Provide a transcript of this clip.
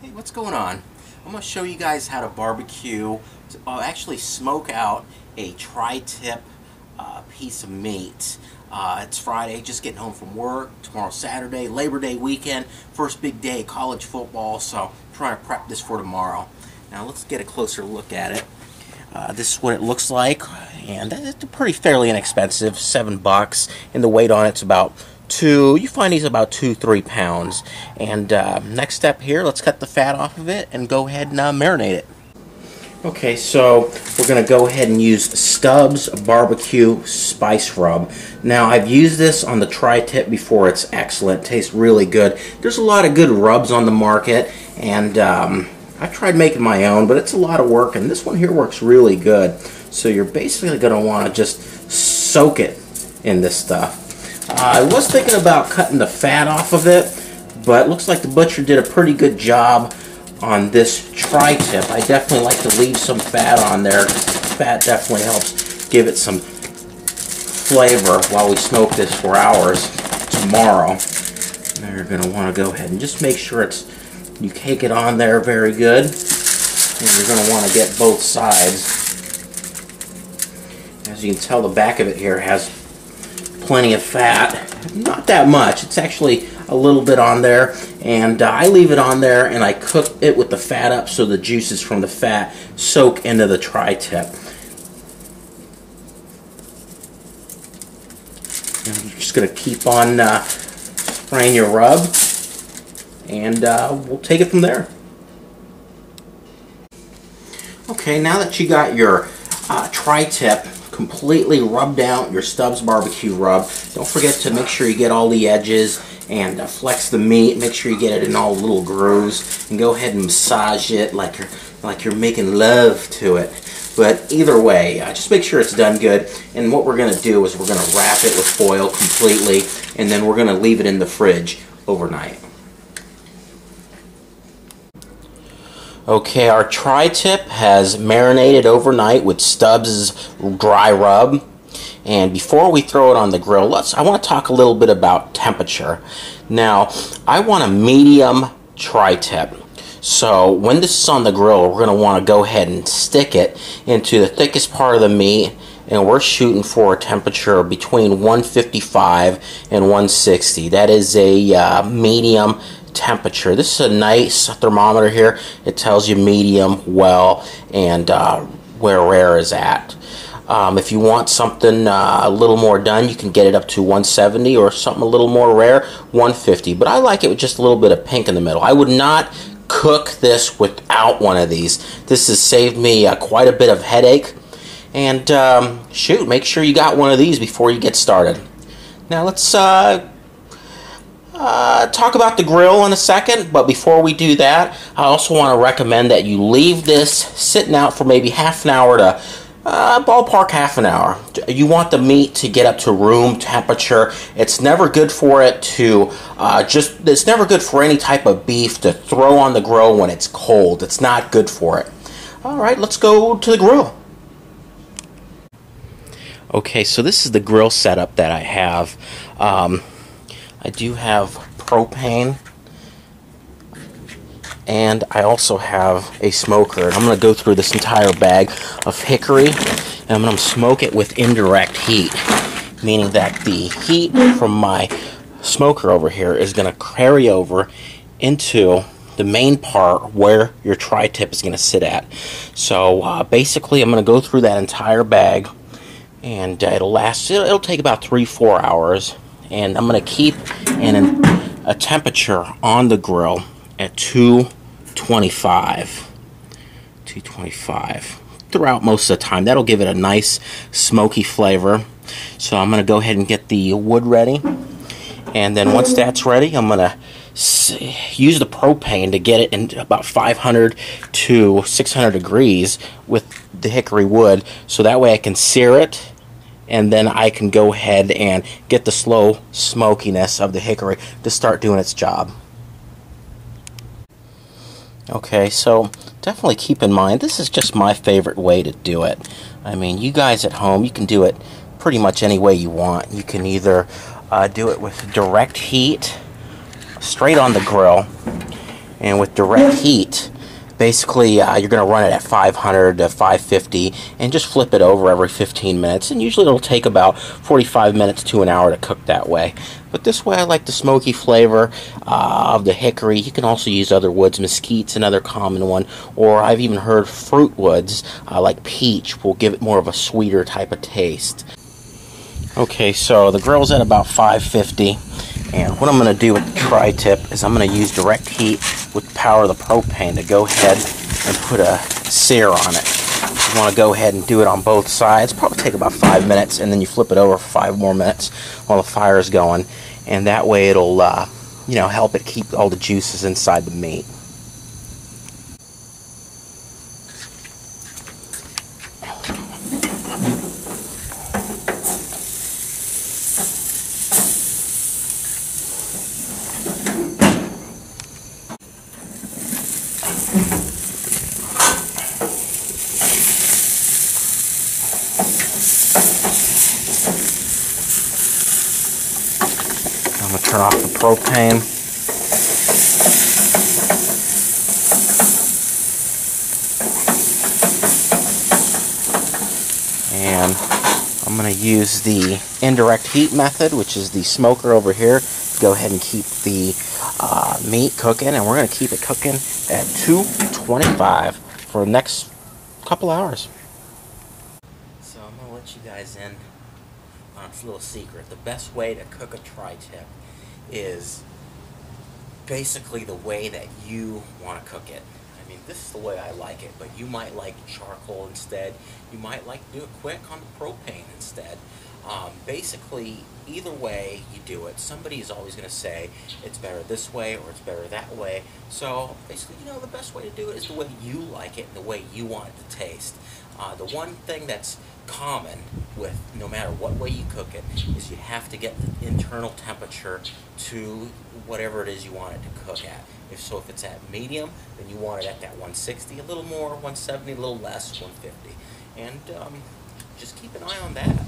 Hey, what's going on? I'm going to show you guys how to barbecue, actually smoke out a tri-tip piece of meat. It's Friday, just getting home from work. Tomorrow's Saturday, Labor Day weekend, first big day of college football, so I'm trying to prep this for tomorrow. Now let's get a closer look at it. This is what it looks like, and it's pretty fairly inexpensive, $7, and the weight on it's about you find these about 2-3 pounds. And next step here, let's cut the fat off of it and go ahead and marinate it. Okay, so we're going to go ahead and use Stubbs Barbecue Spice Rub. Now, I've used this on the tri-tip before. It's excellent. It tastes really good. There's a lot of good rubs on the market, and I've tried making my own, but it's a lot of work, and this one here works really good. So you're basically going to want to just soak it in this stuff. I was thinking about cutting the fat off of it, but it looks like the butcher did a pretty good job on this tri-tip. I definitely like to leave some fat on there. Fat definitely helps give it some flavor while we smoke this for hours tomorrow. Now you're going to want to go ahead and just make sure you cake it on there very good. And you're going to want to get both sides. As you can tell, the back of it here has plenty of fat. Not that much. It's actually a little bit on there, and I leave it on there and I cook it with the fat up so the juices from the fat soak into the tri-tip. And you're just going to keep on spraying your rub, and we'll take it from there. Okay, now that you got your tri-tip completely rubbed out, your Stubbs barbecue rub, don't forget to make sure you get all the edges and flex the meat. Make sure you get it in all the little grooves, and go ahead and massage it like you're making love to it. But either way, just make sure it's done good. And what we're going to do is we're going to wrap it with foil completely, and then we're going to leave it in the fridge overnight. Okay, our tri-tip has marinated overnight with Stubbs' dry rub. And before we throw it on the grill, I want to talk a little bit about temperature. Now, I want a medium tri-tip. So when this is on the grill, we're going to want to go ahead and stick it into the thickest part of the meat. And we're shooting for a temperature between 155 and 160. That is a medium temperature. This is a nice thermometer here. It tells you medium, well, and where rare is at. If you want something a little more done, you can get it up to 170, or something a little more rare, 150. But I like it with just a little bit of pink in the middle. I would not cook this without one of these. This has saved me quite a bit of headache. And shoot, make sure you got one of these before you get started. Now let's talk about the grill in a second, but before we do that, I also want to recommend that you leave this sitting out for maybe half an hour to ballpark half an hour. You want the meat to get up to room temperature. It's never good for it to it's never good for any type of beef to throw on the grill when it's cold. It's not good for it. Alright, let's go to the grill. Okay, so this is the grill setup that I have. I do have propane, and I also have a smoker. And I'm going to go through this entire bag of hickory, and I'm going to smoke it with indirect heat, meaning that the heat from my smoker over here is going to carry over into the main part where your tri-tip is going to sit at. So basically, I'm going to go through that entire bag, and it'll take about 3-4 hours. And I'm going to keep a temperature on the grill at 225 throughout most of the time. That'll give it a nice smoky flavor. So I'm going to go ahead and get the wood ready, and then once that's ready, I'm going to use the propane to get it in about 500 to 600 degrees with the hickory wood, so that way I can sear it, and then I can go ahead and get the slow smokiness of the hickory to start doing its job. Okay, so definitely keep in mind, this is just my favorite way to do it. I mean, you guys at home, you can do it pretty much any way you want. You can either do it with direct heat, straight on the grill, And with direct heat, basically you're going to run it at 500 to 550 and just flip it over every 15 minutes. And usually it'll take about 45 minutes to an hour to cook that way. But this way I like the smoky flavor of the hickory. You can also use other woods. Mesquite's another common one. Or I've even heard fruit woods like peach will give it more of a sweeter type of taste. Okay, so the grill's at about 550. And what I'm going to do with the tri-tip is I'm going to use direct heat with the power of the propane to go ahead and put a sear on it. You want to go ahead and do it on both sides. Probably take about 5 minutes, and then you flip it over for 5 more minutes while the fire is going. And that way it'll help it keep all the juices inside the meat. I'm going to turn off the propane. And I'm going to use the indirect heat method, which is the smoker over here, to go ahead and keep the meat cooking. And we're going to keep it cooking at 225 for the next couple hours. So I'm going to let you guys in on a little secret. The best way to cook a tri-tip is basically the way that you want to cook it. I mean, this is the way I like it, but you might like charcoal instead. You might like to do it quick on the propane instead. Basically, either way you do it, somebody is always going to say it's better this way or it's better that way. So basically, the best way to do it is the way you like it and the way you want it to taste. The one thing that's common with no matter what way you cook it is you have to get the internal temperature to whatever it is you want it to cook at. If it's at medium, then you want it at that 160, a little more, 170, a little less, 150. And just keep an eye on that.